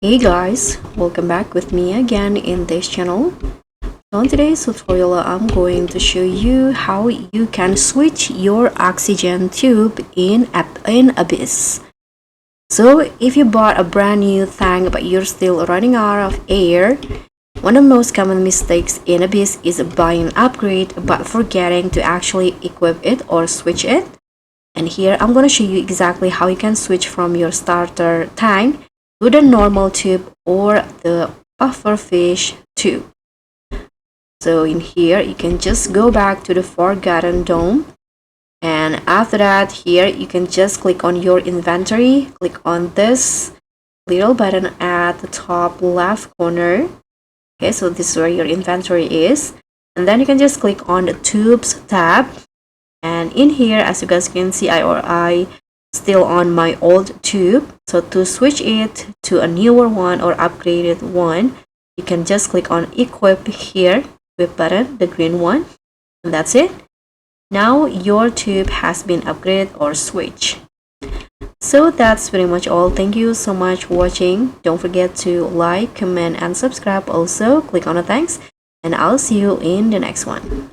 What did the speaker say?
Hey guys, welcome back with me again in this channel. So in today's tutorial, I'm going to show you how you can switch your oxygen tube in Abyss. So if you bought a brand new tank but you're still running out of air, one of the most common mistakes in Abyss is buying an upgrade but forgetting to actually equip it or switch it. And here I'm going to show you exactly how you can switch from your starter tank to the normal tube or the pufferfish tube. So in here you can just go back to the Forgotten Dome, and after that here you can just click on your inventory, click on this little button at the top left corner. Okay, so this is where your inventory is, and then you can just click on the tubes tab, and in here as you guys can see I still on my old tube. So to switch it to a newer one or upgraded one, you can just click on equip here, equip button, the green one, and that's it. Now your tube has been upgraded or switched. So that's pretty much all. Thank you so much for watching. Don't forget to like, comment, and subscribe. Also click on the thanks, and I'll see you in the next one.